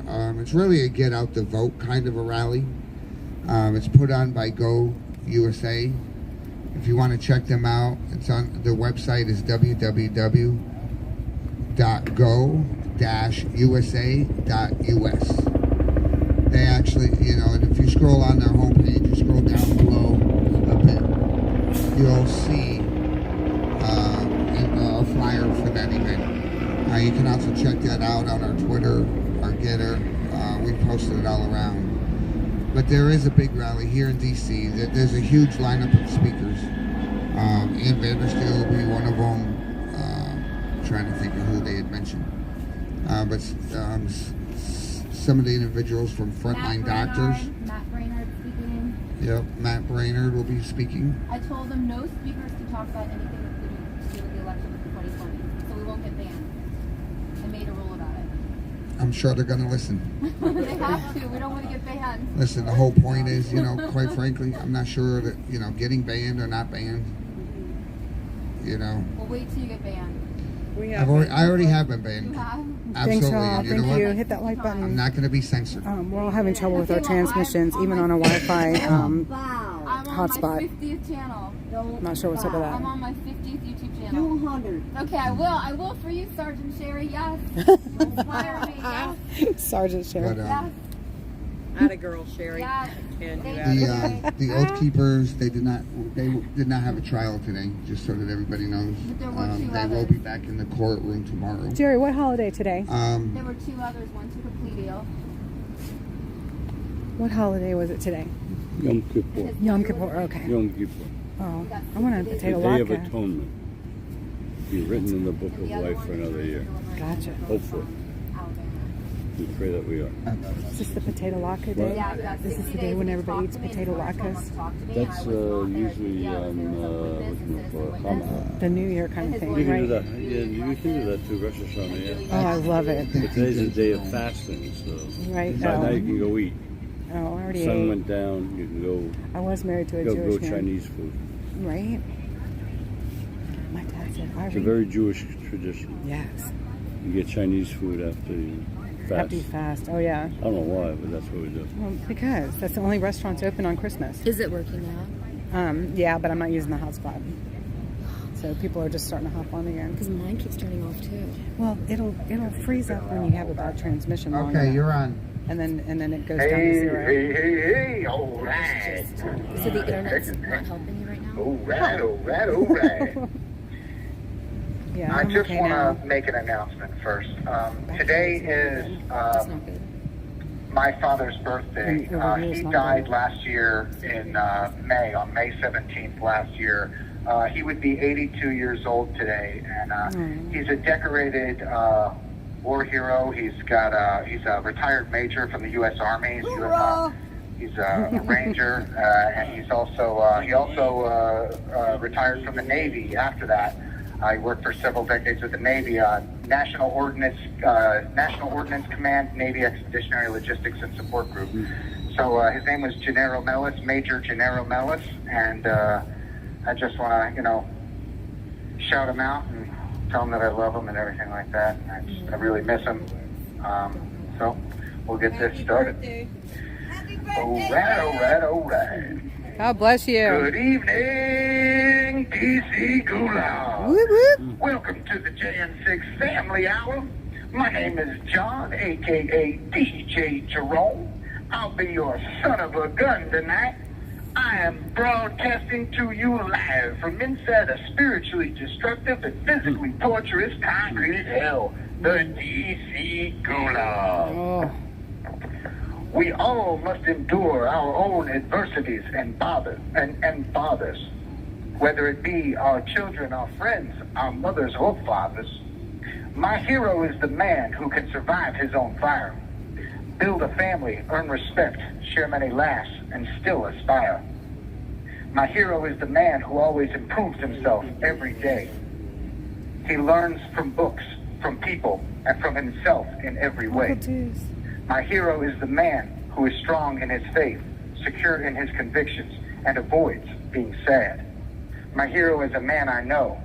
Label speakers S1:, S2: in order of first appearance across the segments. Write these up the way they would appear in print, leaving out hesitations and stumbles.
S1: It's really a get out the vote kind of a rally. It's put on by Go USA. If you want to check them out, it's on the website is www.go-usa.us. They actually, and if you scroll on their homepage, you scroll down below a bit, you'll see a flyer for that event. You can also check that out on our Twitter, our Getter. We posted it all around. But there is a big rally here in D.C. There's a huge lineup of speakers. Ian Vandersteel will be one of them. Trying to think of who they had mentioned. But some of the individuals from Frontline Doctors.
S2: Matt Brainerd speaking.
S1: Yep, Matt Brainerd will be speaking.
S2: I told them no speakers to talk about anything that's to do with the election of 2020, so we won't get banned. I made a rule about it.
S1: I'm sure they're going to listen.
S2: They have to. We don't want to get banned.
S1: Listen, the whole point is, quite frankly, I'm not sure that, getting banned or not banned,
S2: We'll wait till you get banned.
S1: I already have been banned.
S2: You have?
S1: Absolutely.
S3: Thanks,
S1: And
S3: Thank you. Hit that like button.
S1: I'm not going to be censored.
S3: We're all having trouble with our transmissions, even on a Wi-Fi
S2: I'm
S3: hotspot.
S2: on my 50th channel.
S3: Not sure what's up with
S2: I'm
S3: that.
S2: on my 50th YouTube channel. 200. Okay, I will. I will for you, Sergeant Sherry. Yes. Inspire me. Yes.
S3: Sergeant Sherry.
S1: But,
S2: Yes.
S4: Atta girl, Sherry.
S2: Yes.
S4: Can do
S1: the Oath Keepers, they did not have a trial today, just so that everybody knows.
S2: But there were two
S1: they will
S2: others.
S1: be back in the courtroom tomorrow.
S3: Jerry, what holiday today?
S2: There were two others. One took a plea deal.
S3: What holiday was it today?
S5: Yom Kippur.
S3: Yom Kippur. Okay.
S5: Yom Kippur.
S3: Oh, I want a
S5: The
S3: potato
S5: Day of
S3: latke.
S5: Atonement. Be written in the book of life for another year.
S3: Gotcha.
S5: Hopefully. We pray that we are.
S3: Is this the potato latke day?
S2: Yeah,
S3: Is this the day when everybody eats potato latkes?
S5: That's usually on Hanukkah.
S3: The New Year kind of thing,
S5: You can do
S3: right?
S5: that. Yeah, you can do that too, Rosh Hashanah, yeah.
S3: Oh, I love it.
S5: But today's a day of fasting, so
S3: Right.
S5: by now you can go eat.
S3: Oh, I already
S5: Sun
S3: ate.
S5: went down, you can go
S3: I was married to a
S5: go
S3: Jewish man.
S5: Chinese food.
S3: Right? My dad said,
S5: It's a very Jewish tradition.
S3: Yes.
S5: You get Chinese food after you fast.
S3: After you fast. Oh, yeah.
S5: I don't know why, but that's what we do.
S3: Well, because that's the only restaurants open on Christmas.
S4: Is it working now?
S3: Yeah, but I'm not using the hotspot. So people are just starting to hop on again.
S4: Because mine keeps turning off too.
S3: Well, it'll freeze up when you have a bad transmission. long
S1: Okay,
S3: enough.
S1: you're on.
S3: And then it goes down to zero.
S6: Hey, all right.
S4: So the internet's not helping you right now?
S6: All right.
S3: Yeah,
S6: I
S3: I'm
S6: just
S3: okay
S6: want
S3: now.
S6: to make an announcement first. Today is
S4: That's not good.
S6: my father's birthday.
S3: And over here is
S6: He
S3: not
S6: died
S3: good.
S6: last year in May, on May 17th last year. He would be 82 years old today, and he's a decorated war hero. He's a retired major from the U.S. Army. He's a Ranger, and he also retired from the Navy after that. I worked for several decades with the Navy, National Ordnance Command, Navy Expeditionary Logistics and Support Group. So his name was Gennaro Mellis, Major Gennaro Mellis, and I just want to, shout him out and tell him that I love him and everything like that. I really miss him. So we'll get this started. All right.
S3: God bless you.
S6: Good evening, DC Gulag.
S3: Whoop, whoop.
S6: Welcome to the JN6 Family Hour. My name is John, a.k.a. DJ Jerome. I'll be your son of a gun tonight. I am broadcasting to you live from inside a spiritually destructive and physically torturous concrete hell, the DC Gulag.
S3: Oh,
S6: We all must endure our own adversities and bothers, whether it be our children, our friends, our mothers or fathers. My hero is the man who can survive his own fire, build a family, earn respect, share many laughs, and still aspire. My hero is the man who always improves himself every day. He learns from books, from people, and from himself in every way.
S3: Uncle Deuce.
S6: My hero is the man who is strong in his faith, secure in his convictions, and avoids being sad. My hero is a man I know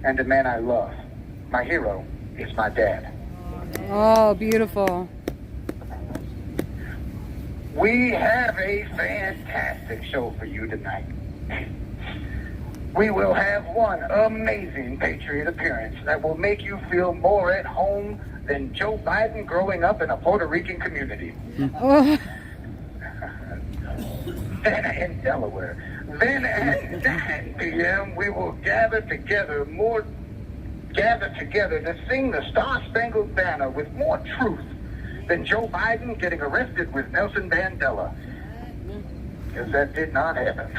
S6: and a man I love. My hero is my dad.
S3: Oh, beautiful.
S6: We have a fantastic show for you tonight. We will have one amazing Patriot appearance that will make you feel more at home than Joe Biden growing up in a Puerto Rican community.
S3: Oh,
S6: Then in Delaware. Then at 9 p.m. we will gather together to sing the Star-Spangled Banner with more truth than Joe Biden getting arrested with Nelson Mandela. Because that did not happen.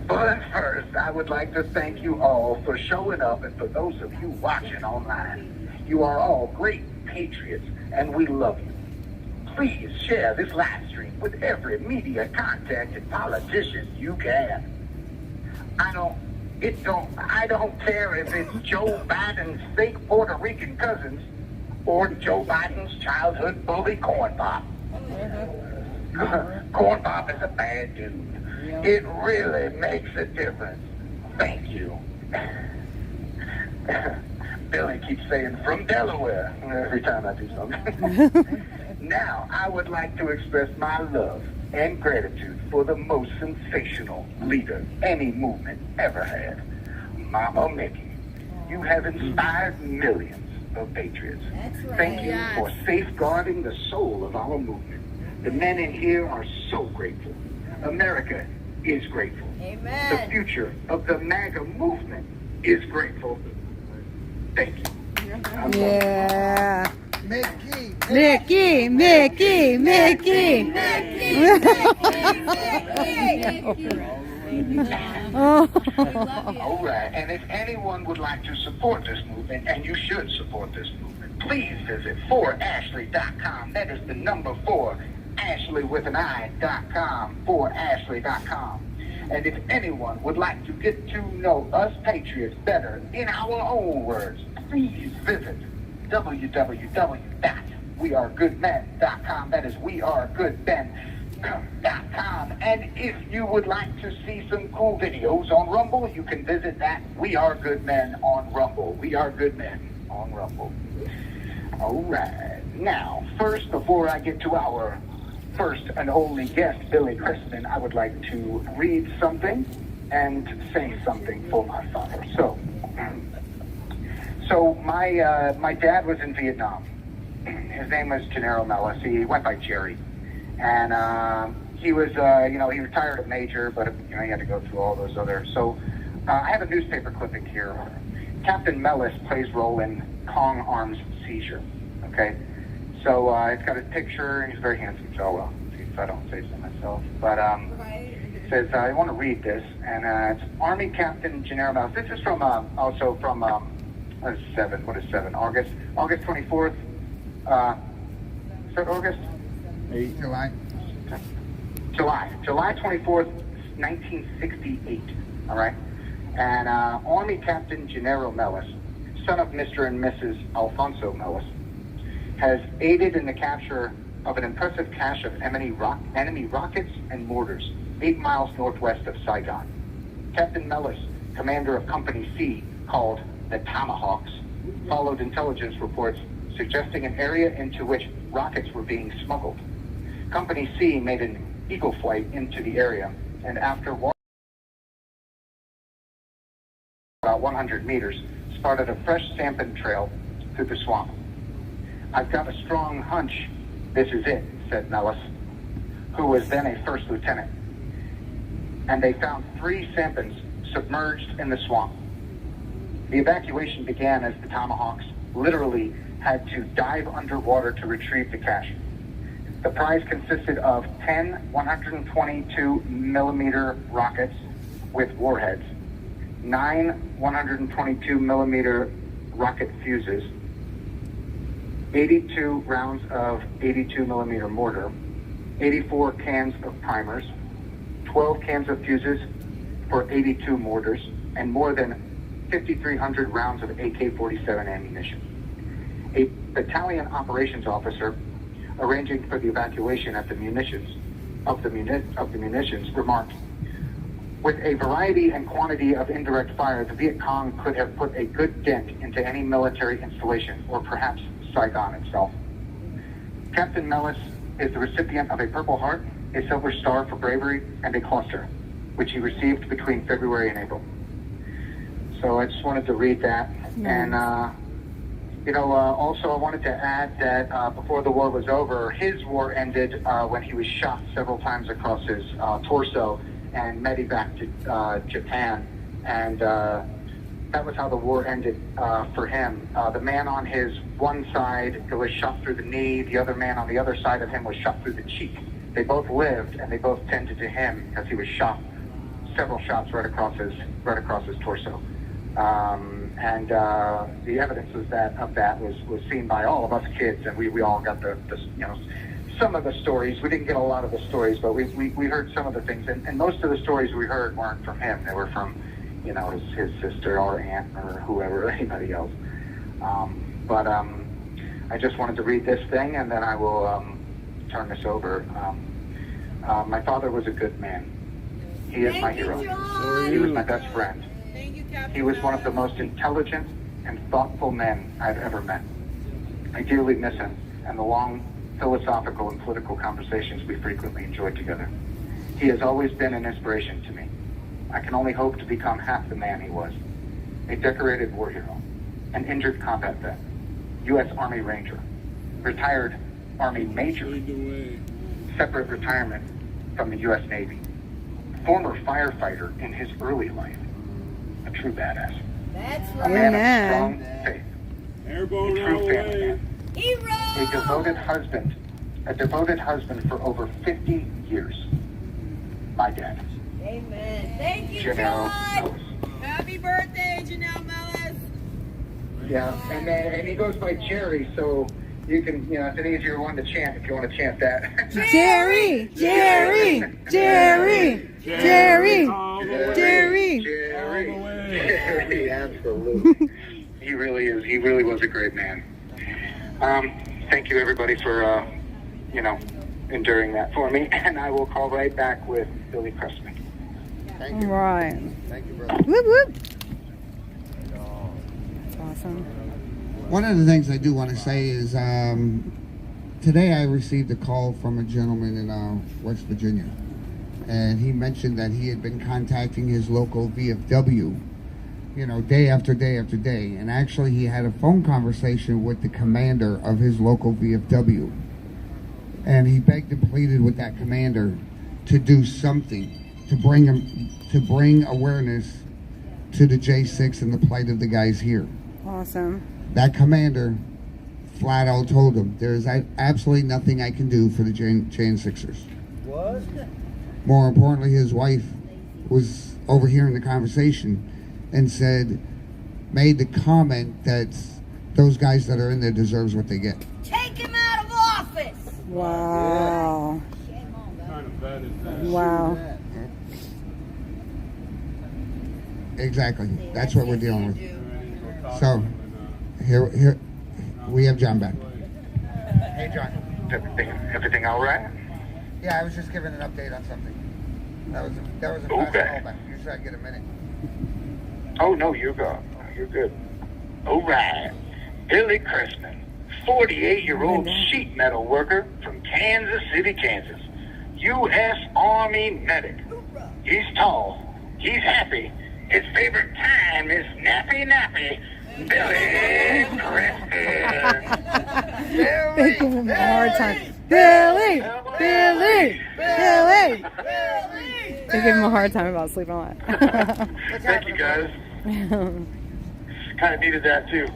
S6: But first, I would like to thank you all for showing up, and for those of you watching online. You are all great patriots, and we love you. Please share this live stream with every media contact and politician you can. I don't care if it's Joe Biden's fake Puerto Rican cousins or Joe Biden's childhood bully Corn Pop. Corn Pop is a bad dude. It really makes a difference. Thank you. Billy keeps saying, from Delaware, every time I do something. Now, I would like to express my love and gratitude for the most sensational leader any movement ever had, Mama Mickey. You have inspired millions of patriots. Thank you for safeguarding the soul of our movement. The men in here are so grateful. America is grateful.
S7: Amen.
S6: The future of the MAGA movement is grateful. Thank you.
S3: yeah.
S1: Mickey.
S3: Mickey. Oh.
S6: All right, and if anyone would like to support this movement, and you should support this movement, please visit 4ashley.com. That is the number 4, Ashley with an I.com, 4ashley.com. And if anyone would like to get to know us patriots better in our own words, please visit www.wearegoodmen.com. That is wearegoodmen.com. And if you would like to see some cool videos on Rumble, you can visit that. We Are Good Men on Rumble. We Are Good Men on Rumble. All right. Now, first, before I get to our first and only guest, Billy Crispin, I would like to read something and say something for my father. So my dad was in Vietnam. His name was Gennaro Mellis. He went by Jerry. And he was, he retired a major, but, he had to go through all those other. So I have a newspaper clipping here. Captain Mellis plays role in Kong Arms seizure. Okay? So it's got his picture. He's a very handsome fellow, if I don't say so myself. But it says, I want to read this. And it's Army Captain Gennaro Mellis. This is from, also from... What is 7? August 24th. Is that August? July 24th, 1968. All right. And Army Captain Gennaro Mellis, son of Mr. and Mrs. Alfonso Mellis, has aided in the capture of an impressive cache of enemy rockets and mortars 8 miles northwest of Saigon. Captain Mellis, commander of Company C, called the Tomahawks, followed intelligence reports suggesting an area into which rockets were being smuggled. Company C made an eagle flight into the area, and after about 100 meters, started a fresh sampan trail through the swamp. I've got a strong hunch this is it, said Mellis, who was then a first lieutenant. And they found 3 sampans submerged in the swamp. The evacuation began as the Tomahawks literally had to dive underwater to retrieve the cache. The prize consisted of 10 122mm rockets with warheads, 9 122mm rocket fuses, 82 rounds of 82mm mortar, 84 cans of primers, 12 cans of fuses for 82 mortars, and more than 5,300 rounds of AK-47 ammunition. A battalion operations officer arranging for the evacuation of the munitions remarked, with a variety and quantity of indirect fire, the Viet Cong could have put a good dent into any military installation, or perhaps Saigon itself. Captain Mellis is the recipient of a Purple Heart, a Silver Star for bravery, and a cluster, which he received between February and April. So I just wanted to read that.
S3: Nice.
S6: And, also I wanted to add that before the war was over, his war ended when he was shot several times across his torso and medevac to Japan. And that was how the war ended for him. The man on his one side was shot through the knee. The other man on the other side of him was shot through the cheek. They both lived, and they both tended to him because he was shot several shots right across his torso. And the evidence of that was seen by all of us kids, and we all got the some of the stories. We didn't get a lot of the stories, but we heard some of the things, and most of the stories we heard weren't from him. They were from his sister or aunt or whoever, anybody else. But I just wanted to read this thing, and then I will turn this over. My father was a good man. He is my hero. He was my best friend. He was one of the most intelligent and thoughtful men I've ever met. I dearly miss him and the long philosophical and political conversations we frequently enjoyed together. He has always been an inspiration to me. I can only hope to become half the man he was. A decorated war hero, an injured combat vet, U.S. Army Ranger, retired Army Major, separate retirement from the U.S. Navy, former firefighter in his early life, a true badass.
S2: That's
S6: A man of strong faith.
S5: Airborne
S6: A true
S5: all
S6: family
S5: the way.
S6: man. A devoted husband for over 50 years. My dad.
S2: Amen. Thank you,
S6: Janelle
S2: John.
S6: Ellis.
S2: Happy birthday, Janelle Mellis.
S6: Yeah, and he goes by Jerry, so you can, it's an easier one to chant if you want to chant that.
S3: Jerry, Jerry, Jerry, Jerry, Jerry.
S6: Jerry, absolutely. He really is. He really was a great man. Thank you, everybody, for, enduring that for me. And I will call right back with Billy Cressman.
S1: Thank you.
S3: Right.
S1: Thank you, brother.
S3: Whoop whoop. Awesome.
S1: One of the things I do want to say is today I received a call from a gentleman in West Virginia, and he mentioned that he had been contacting his local VFW, day after day after day, and actually he had a phone conversation with the commander of his local VFW, and he begged and pleaded with that commander to do something to bring awareness to the J6 and the plight of the guys here.
S3: Awesome.
S1: That commander flat out told him, there's absolutely nothing I can do for the J6ers.
S7: What?
S1: More importantly, his wife was overhearing the conversation and made the comment that those guys that are in there deserves what they get.
S2: Take him out of office.
S3: Wow.
S5: Kind of bad is that?
S3: Wow.
S1: Exactly. That's what we're dealing with. So, here we have John back. Hey, John.
S6: Everything all right?
S1: Yeah, I was just giving an update on something. That was a fast callback. Usually I get a minute.
S6: Oh, no, you're good. All right. Billy Cressman, 48-year-old sheet metal worker from Kansas City, Kansas. U.S. Army medic. He's tall. He's happy. His favorite time is nappy. Billy Cressman.
S3: They give him a hard time. Billy! Billy! Billy! They give him a hard time about sleeping a lot.
S6: Thank you, guys. Kind of needed that, too.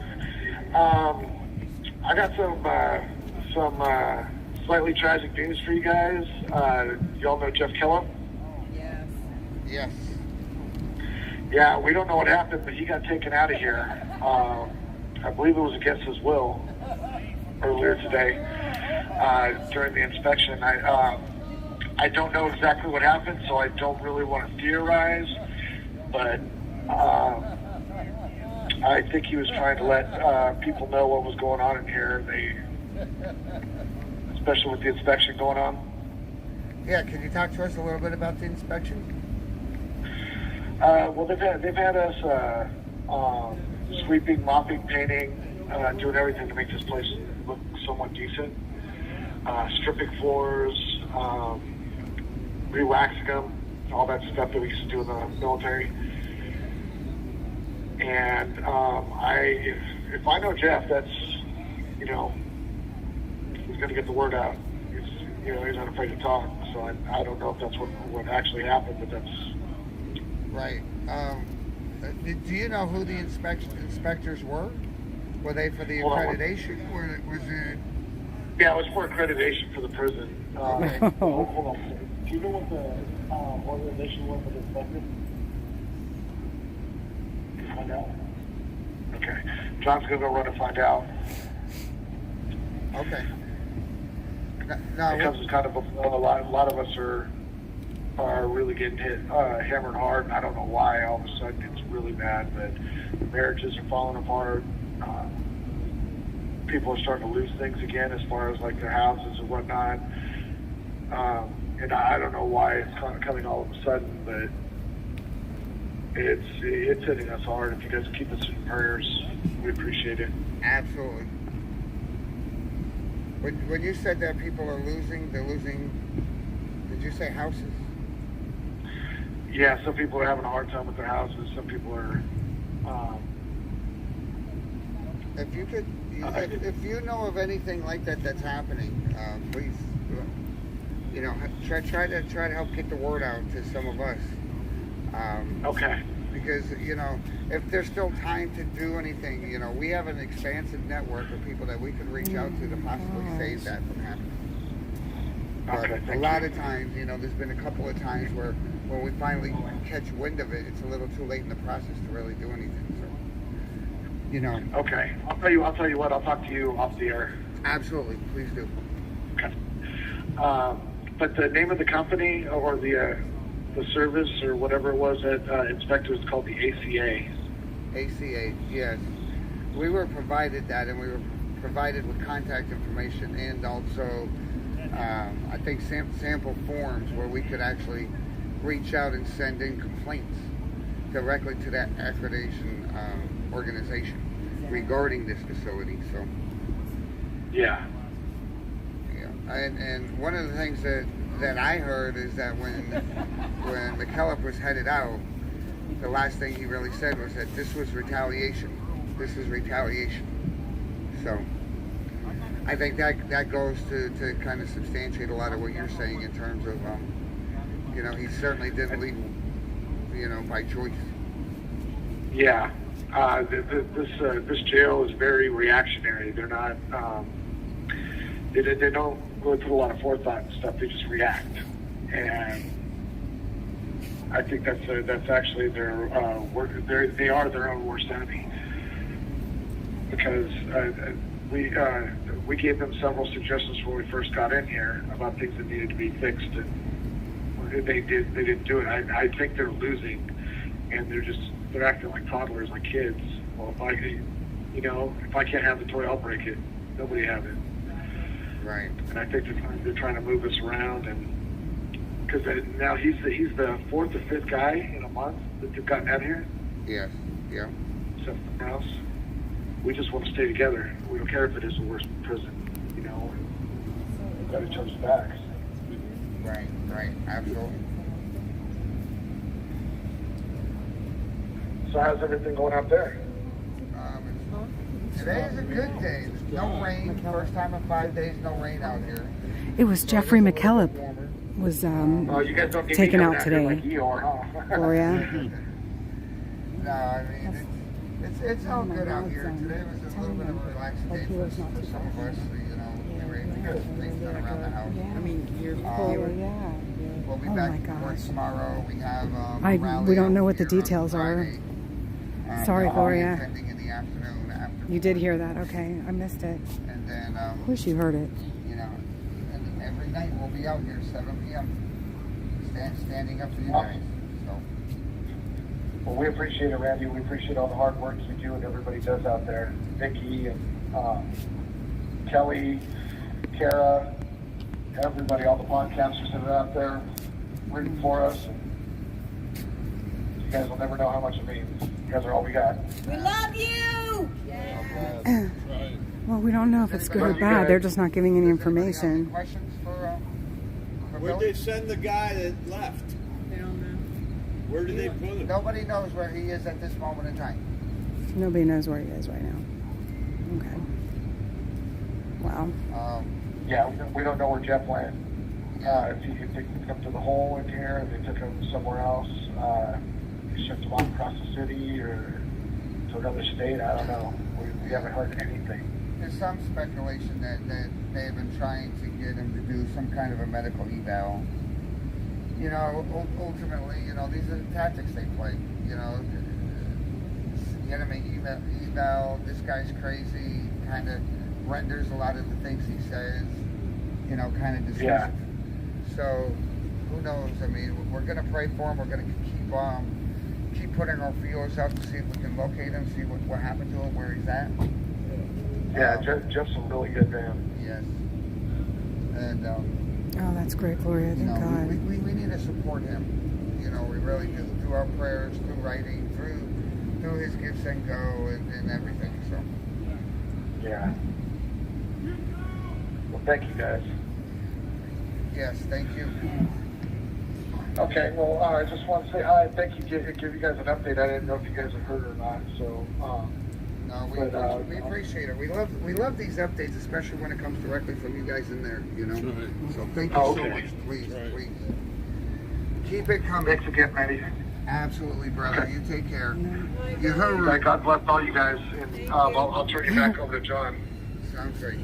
S6: I got some slightly tragic news for you guys. Y'all know Jeff Killam?
S1: Yes.
S6: Yeah, we don't know what happened, but he got taken out of here. I believe it was against his will earlier today during the inspection. I don't know exactly what happened, so I don't really want to theorize, but I think he was trying to let people know what was going on in here, especially with the inspection going on.
S1: Yeah, can you talk to us a little bit about the inspection?
S6: Well, they've had us sweeping, mopping, painting, doing everything to make this place look somewhat decent.
S7: stripping floors, re-waxing them, all that stuff that we used to do in the military. And if I know Jeff, that's, he's going to get the word out. He's not afraid to talk. So I don't know if that's what actually happened, but that's
S1: right. Do you know who the inspectors were? Were they for the accreditation, or was it?
S7: Yeah, it was for accreditation for the prison.
S1: Okay.
S7: Hold on. Do you know what the organization was that inspected? Can you find out? Okay. John's gonna go run and find out.
S1: Okay.
S7: Because it's kind of a lot of us are really getting hit, hammered hard. I don't know why. All of a sudden, it's really bad. But marriages are falling apart. People are starting to lose things again, as far as like their houses and whatnot. And I don't know why it's kind of coming all of a sudden, but it's hitting us hard. If you guys keep us in prayers, we appreciate it.
S1: Absolutely. When you said that people are losing, they're losing. Did you say houses?
S7: Yeah, some people are having a hard time with their houses. Some people are.
S1: If you could, if you know of anything like that that's happening, please, try to help get the word out to some of us.
S7: Okay.
S1: Because if there's still time to do anything, we have an expansive network of people that we can reach out to possibly save that from happening. But a lot of times, there's been a couple of times where when we finally catch wind of it, it's a little too late in the process to really do anything. So,
S7: Okay. I'll tell you what. I'll talk to you off the air.
S1: Absolutely, please do.
S7: Okay. But the name of the company or the service or whatever it was that inspector is called the ACA.
S1: ACA, yes. We were provided that, and we were provided with contact information and also, I think, sample forms where we could actually reach out and send in complaints directly to that accreditation organization regarding this facility. So.
S7: Yeah.
S1: And one of the things that I heard is that when McKillop was headed out, the last thing he really said was that this was retaliation. This is retaliation. So I think that goes to kind of substantiate a lot of what you're saying in terms of, he certainly didn't leave, by choice.
S7: Yeah. This jail is very reactionary. They're not. They don't really put a lot of forethought and stuff. They just react, and I think that's actually their they are their own worst enemy, because we gave them several suggestions when we first got in here about things that needed to be fixed, and they didn't do it. I think they're losing, and they're acting like toddlers, like kids. Well, if I can't have the toy, I'll break it. Nobody have it.
S1: Right.
S7: And I think they're trying to move us around, and because now he's the fourth or fifth guy in a month that they've gotten out here.
S1: Yes. Yeah.
S7: Except for us, we just want to stay together. We don't care if it is the worst prison. We've got each other's backs.
S1: Right. Absolutely.
S7: So how's everything going out there?
S1: Today is a good day. No rain. First time in 5 days, no rain out here.
S3: It was Jeffrey McKillop was
S7: you guys don't
S3: taken out today.
S7: Like you are, huh?
S3: Gloria.
S1: No, I mean it's all good out here. Today was a little bit of a relaxing day for some of us. We were able to get some things done around the house.
S3: I mean, you're
S1: We'll be back to work tomorrow. We have a rally.
S3: We don't know what the
S1: here on
S3: details are.
S1: Friday.
S3: Sorry, Gloria.
S1: Attending in the afternoon after.
S3: You did hear that, okay? I missed it.
S1: And then.
S3: Wish you heard it.
S1: And every night we'll be out here 7 p.m. Standing up for you guys. So.
S7: Well, we appreciate it, Randy. We appreciate all the hard work you do and everybody does out there. Vicky and Kelly, Kara, everybody, all the podcasters that are out there rooting for us. You guys will never know how much it means. You guys are all we got.
S8: We love you!
S3: Well, we don't know if it's good or bad. They're just not giving any information.
S1: Questions for
S5: Where'd
S1: Billy?
S5: they send the guy that left?
S8: They don't know.
S5: Where did they put him?
S1: Nobody knows where he is at this moment in time.
S3: Nobody knows where he is right now. Okay. Wow.
S7: Yeah, we don't know where Jeff went. If they took him to the hole in here, if they took him somewhere else, they shipped him off across the city or to another state, I don't know. We haven't heard anything.
S1: There's some speculation that they have been trying to get him to do some kind of a medical eval. You know, ultimately, you know, these are the tactics they play. You know, get him an eval, this guy's crazy, kind of renders a lot of the things he says, you know, kind of dismissive.
S7: Yeah.
S1: So, who knows? I mean, we're going to pray for him. We're going to keep putting our feelers out to see if we can locate him, see what happened to him, where he's at.
S7: Yeah, Jeff's a really good man.
S1: Yes. And,
S3: Oh, that's great, Gloria.
S1: you
S3: Thank
S1: know,
S3: God.
S1: we need to support him. You know, we really do. Through our prayers, through writing, through his gifts and go and everything. So,
S7: Yeah. Well, thank you guys.
S1: yes, thank you.
S7: Okay, well, I just want to say hi. Thank you. Give you guys an update. I didn't know if you guys have heard or not. So,
S1: No, we appreciate it. We love these updates, especially when it comes directly from you guys in there. You know.
S5: That's right.
S1: So thank you so much. Please, please keep it coming.
S7: thanks again, Manny.
S1: Absolutely, brother. You take care. You heard.
S7: God bless all you guys, and I'll turn you back over to John.
S1: Sounds great.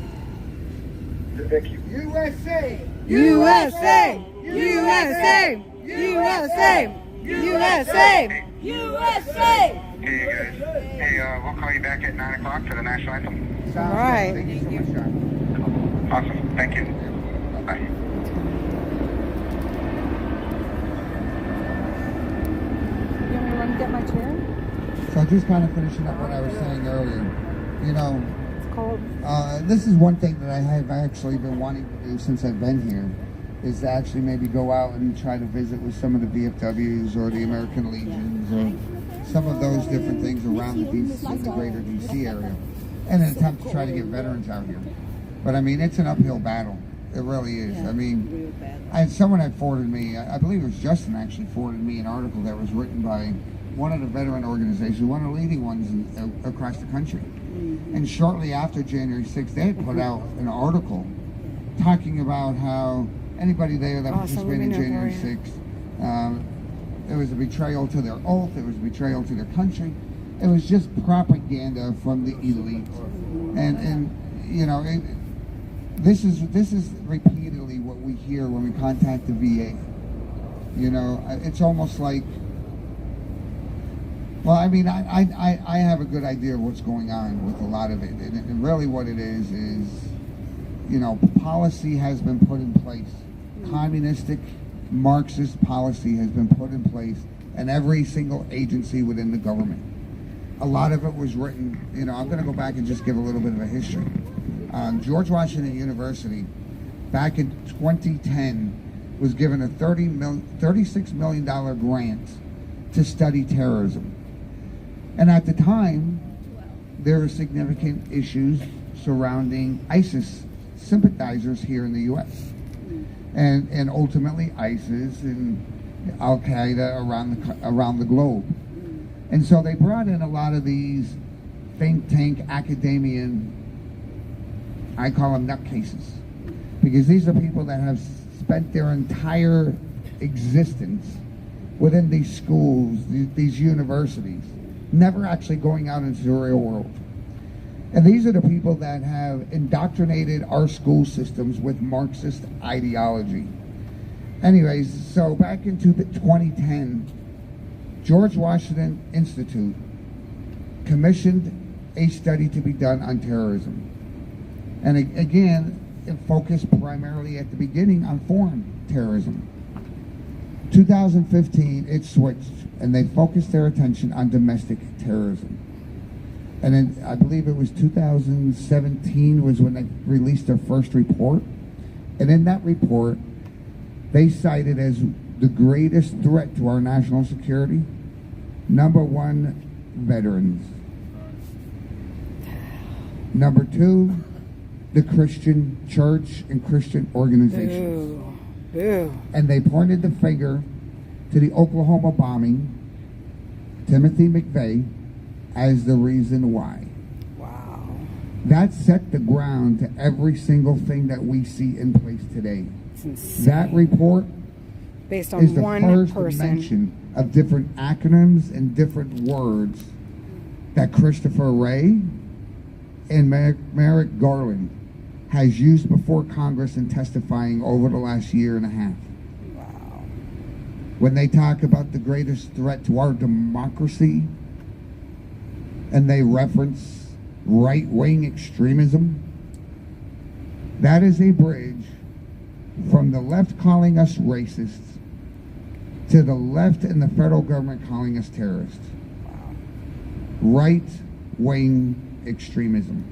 S7: Thank you.
S1: USA.
S3: USA! USA! USA! USA!
S8: USA!
S6: Hey, guys. Hey, we'll call you back at 9 o'clock for the national anthem.
S1: Sounds
S3: All right.
S1: good. Thank you so much, John.
S6: Awesome. Thank you. Bye.
S3: You want me to run and get my chair?
S1: So just kind of finishing up what I was saying earlier. You know,
S3: It's cold.
S1: this is one thing that I have actually been wanting to do since I've been here, is to actually maybe go out and try to visit with some of the VFWs or the American Legions or some of those different things around the DC, the greater DC area, in an attempt to try to get veterans out here. But I mean, it's an uphill battle. It really is. I mean, someone had forwarded me, I believe it was Justin actually forwarded me an article that was written by one of the veteran organizations, one of the leading ones across the country. And shortly after January 6th, they had put out an article talking about how anybody there that participated in January 6th, it was a betrayal to their oath, it was a betrayal to their country. It was just propaganda from the elite. And you know, this is repeatedly what we hear when we contact the VA. You know, it's almost like, well, I mean, I have a good idea of what's going on with a lot of it. And really what it is, you know, policy has been put in place. Communistic, Marxist policy has been put in place in every single agency within the government. A lot of it was written, you know, I'm going to go back and just give a little bit of a history. George Washington University, back in 2010, was given a $36 million grant to study terrorism. And at the time, there were significant issues surrounding ISIS sympathizers here in the U.S. And ultimately ISIS and Al-Qaeda around the globe. And so they brought in a lot of these think tank academian, I call them nutcases, because these are people that have spent their entire existence within these schools, these universities, never actually going out into the real world. And these are the people that have indoctrinated our school systems with Marxist ideology. Anyways, so back into 2010, George Washington Institute commissioned a study to be done on terrorism. And again, it focused primarily at the beginning on foreign terrorism. 2015, it switched, and they focused their attention on domestic terrorism. And then I believe it was 2017 was when they released their first report. And in that report, they cited as the greatest threat to our national security, number one, veterans. Number 2, the Christian church and Christian organizations.
S3: Boo.
S1: And they pointed the finger to the Oklahoma bombing, Timothy McVeigh, as the reason why.
S3: Wow.
S1: That set the ground to every single thing that we see in place today.
S3: It's insane.
S1: That report
S3: Based on
S1: is the
S3: one
S1: first
S3: person.
S1: mention of different acronyms and different words that Christopher Wray and Merrick Garland has used before Congress in testifying over the last year and a half.
S3: Wow.
S1: When they talk about the greatest threat to our democracy, and they reference right-wing extremism, that is a bridge from the left calling us racists to the left and the federal government calling us terrorists. Right-wing extremism.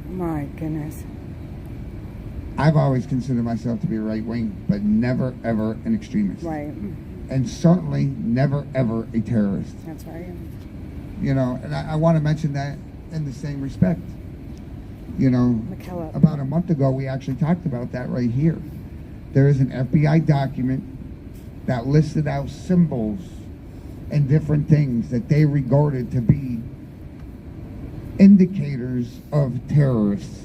S3: My goodness.
S1: I've always considered myself to be right-wing, but never, ever an extremist.
S3: Right.
S1: And certainly never, ever a terrorist.
S3: That's right.
S1: You know, and I want to mention that in the same respect. You know,
S3: McKillop.
S1: about a month ago, we actually talked about that right here. There is an FBI document that listed out symbols and different things that they regarded to be indicators of terrorists.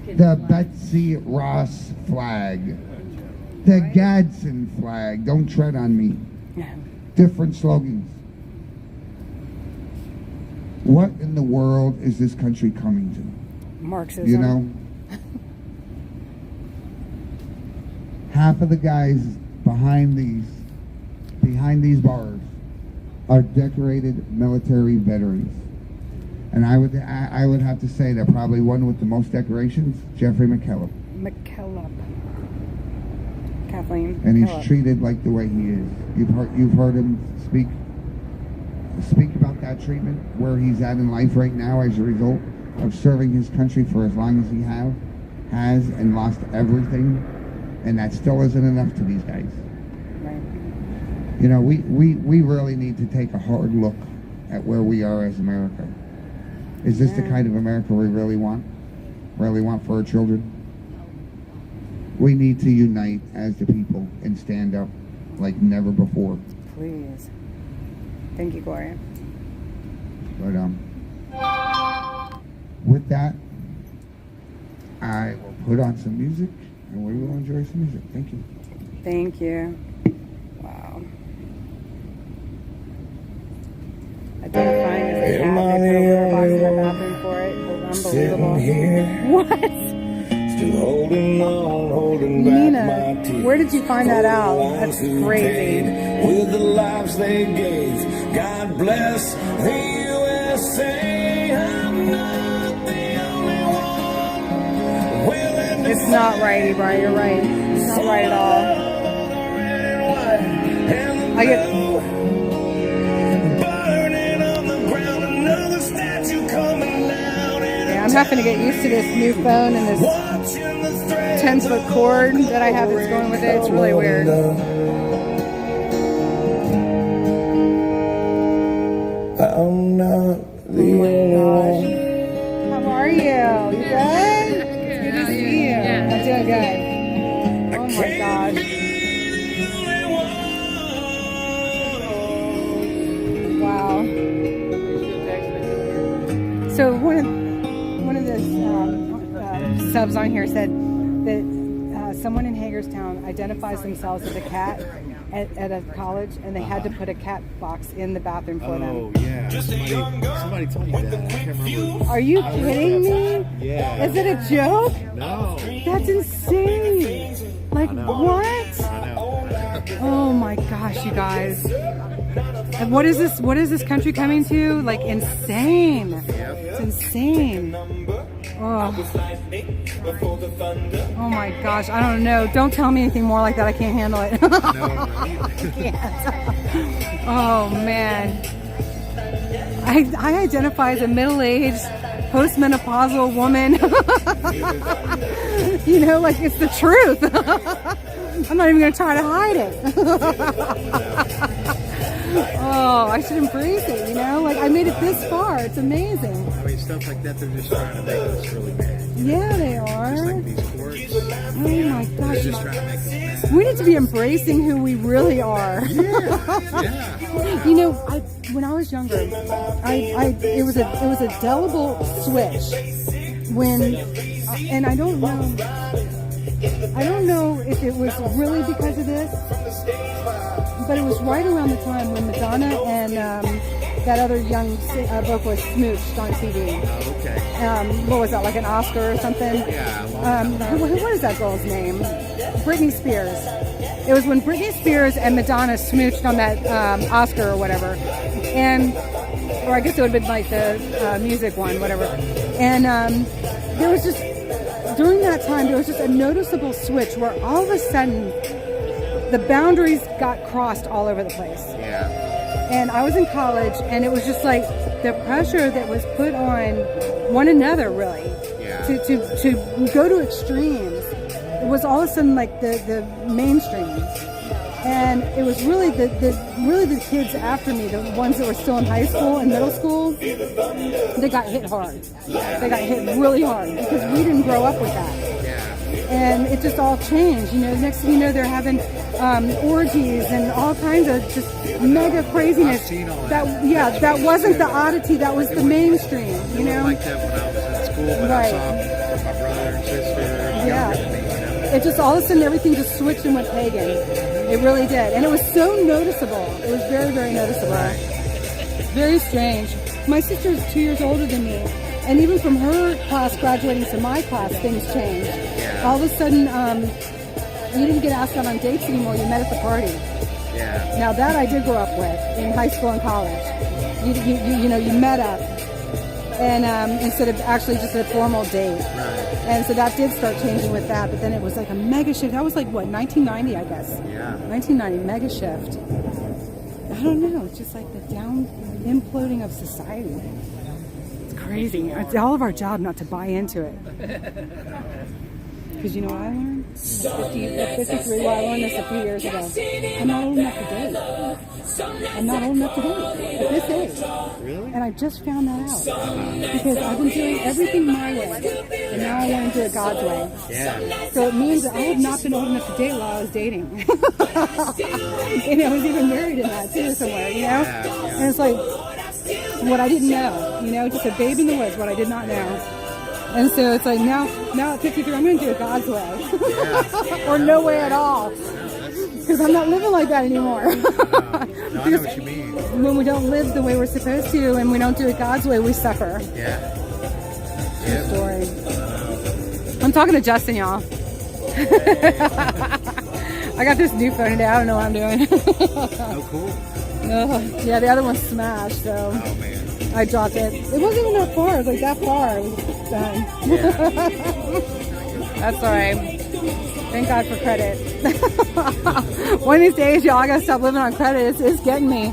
S1: The Betsy Ross flag, the Gadsden flag, don't tread on me. Different slogans. What in the world is this country coming to?
S3: Marxism.
S1: You know? Half of the guys behind these bars are decorated military veterans. And I would have to say that probably one with the most decorations, Jeffrey McKillop.
S3: Kathleen.
S1: And he's
S3: McKillop.
S1: treated like the way he is. You've heard him speak about that treatment, where he's at in life right now as a result of serving his country for as long as he has and lost everything, and that still isn't enough to these guys.
S3: Right.
S1: You know, we really need to take a hard look at where we are as America. Is this the kind of America we really want for our children? We need to unite as the people and stand up like never before.
S3: Please. Thank you, Gloria.
S1: But with that, I will put on some music and we will enjoy some music. Thank you.
S3: Thank you. Wow. Identifying as a Catholic, put a litter box in the bathroom for it. Unbelievable. What?
S9: Still holding on, holding back my
S3: Nina,
S9: tears.
S3: where did you find that out? That's crazy.
S9: With the lives they gave, God bless the USA. I'm not the only one willing to
S3: It's not right, Brian. You're right. It's not right at all. I get.
S9: burning on the ground, another statue coming down.
S3: Yeah, I'm having to get used to this new phone and this 10-foot cord that I have that's going with it. It's really weird.
S9: I'm not the
S3: Oh my
S9: only
S3: gosh.
S9: one.
S3: How are you? You good? It's good to see you. I'm doing good. Oh my gosh. Wow. So one of the subs on here said that someone in Hagerstown identifies themselves as a cat at a college, and they had to put a cat box in the bathroom for them.
S5: Oh, yeah. Somebody told me that. I can't remember.
S3: Are you kidding me?
S5: Yeah.
S3: Is it a joke?
S5: No.
S3: That's insane. Like, what?
S5: I know.
S3: Oh my gosh, you guys. And what is this? What is this country coming to? Like, insane. It's insane. Oh. Oh my gosh, I don't know. Don't tell me anything more like that. I can't handle it. I can't. Oh man. I identify as a middle-aged, postmenopausal woman. You know, like, it's the truth. I'm not even going to try to hide it. Oh, I should embrace it, you know? Like, I made it this far. It's amazing.
S10: I mean, stuff like that, they're just trying to make us really mad.
S3: Yeah, they are.
S10: Just like these courts,
S3: Oh my
S10: they're
S3: gosh.
S10: just trying to make us mad.
S3: We need to be embracing who we really are.
S10: Yeah.
S3: You know, when I was younger, it was a delible switch when, and I don't know if it was really because of this, but it was right around the time when Madonna and that other young vocalist smooched on TV.
S10: Okay.
S3: What was that, like an Oscar or something?
S10: Yeah.
S3: What is that girl's name? Britney Spears. It was when Britney Spears and Madonna smooched on that Oscar or whatever, or I guess it would have been like the music one, whatever. And there was just, during that time, there was just a noticeable switch where all of a sudden the boundaries got crossed all over the place.
S10: Yeah.
S3: And I was in college, and it was just like the pressure that was put on one another, really,
S10: Yeah.
S3: to go to extremes. It was all of a sudden like the mainstream, and it was really the kids after me, the ones that were still in high school and middle school, they got hit hard. They got hit really hard because we didn't grow up with that. And it just all changed. You know, next thing you know, they're having orgies and all kinds of just mega craziness.
S10: I've seen all that.
S3: That wasn't the oddity. That was the mainstream. You know,
S10: like that when I was in school, but I saw from my brother and sister.
S3: Yeah.
S10: Younger than me, you know?
S3: It just all of a sudden everything just switched and went pagan. It really did, and it was so noticeable. It was very, very noticeable. Very strange. My sister is 2 years older than me. And even from her class graduating to my class, things changed.
S10: Yeah.
S3: All of a sudden, you didn't get asked out on dates anymore. You met at the party.
S10: Yeah.
S3: Now that I did grow up with in high school and college. You met up, and instead of actually just a formal date.
S10: Right.
S3: And so that did start changing with that. But then it was like a mega shift. That was like what, 1990, I guess.
S10: Yeah.
S3: 1990 mega shift. I don't know. It's just like the imploding of society. Crazy. It's all of our job not to buy into it. Because you know what I learned? 53, well, I learned this a few years ago. I'm not old enough to date. I'm not old enough to date at this age.
S10: Really?
S3: And I just found that out. Because I've been doing everything my way. And now I want to do it God's way.
S10: Yeah.
S3: So it means that I have not been old enough to date while I was dating. And I was even married in that too somewhere, you know?
S10: Yeah.
S3: And it's like, what I didn't know, you know, just a babe in the woods, what I did not know. And so it's like now at 53, I'm going to do it God's way. Or no way at all. Because I'm not living like that anymore.
S10: No, I know what you mean.
S3: When we don't live the way we're supposed to and we don't do it God's way, we suffer.
S10: Yeah.
S3: True story. I'm talking to Justin, y'all. I got this new phone today. I don't know what I'm doing.
S10: Oh, cool.
S3: Yeah, the other one's smashed, so
S10: Oh, man.
S3: I dropped it. It wasn't even that far. It was like that far. It was done. That's all right. Thank God for credit. One of these days, y'all, I gotta stop living on credit. It's getting me.